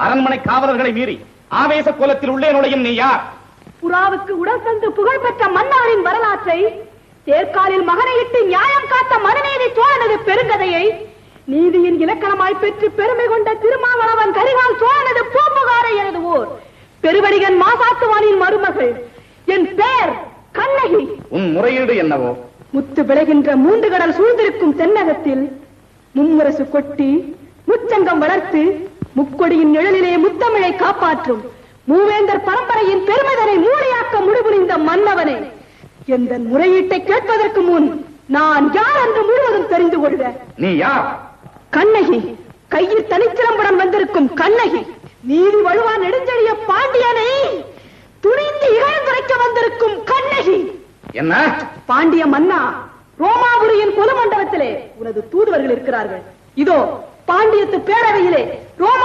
அரண்மனை காவலர்களை மீறி ஆவேச கோலத்தில் உள்ளே நுழையும் நீ யார்? புறாவுக்கு உடல் தந்து புகழ்பெற்ற மன்னரின் வரலாற்றை, தேர்காலில் மகனையிட்டு நியாயம் காத்த மனுநீதி சோழனது பெருங்கதையை, நீதியின் இலக்கணமாய் பெற்று பெருமை கொண்ட திருமாவளவன் கரிகால் சோழனது பூம்புகாரை எழுதுவோர் பெருவடிகன் மாசாத்துவானின் மருமகள். என் பெயர் கண்ணகி. உன் முறையீடு என்னவோ? முத்து விளைகின்ற மூன்று கடல் சூழ்ந்திருக்கும் தென்னகத்தில் மும்முரசு கொட்டி முச்சங்கம் வளர்த்து முக்கொடியின் நிழலிலே முத்தமிழை காப்பாற்றும் மூவேந்தர் பரம்பரையின் பெருமைதனை மூளையாக்க முடிபுரிந்த மன்னவனே, எந்த முறையீட்டை கேட்பதற்கு முன் நான் யார் என்று முழுவதும் தெரிந்து கொள்க. நீ யார்? கண்ணகி, கையில் தனிச்சிலம்புடன் வந்திருக்கும் கண்ணகி. நீதி வழுவா நெடுஞ்செழிய பாண்டியனை துணிந்து இகழ்ந்துரைக்க வந்திருக்கும் கண்ணகி. என்ன? பாண்டிய மன்னா, ரோமாபுரியின் பொது மண்டபத்திலே உனது தூதுவர்கள் இருக்கிறார்கள். இதோ பாண்டியத்து பேரவையிலே ரோமா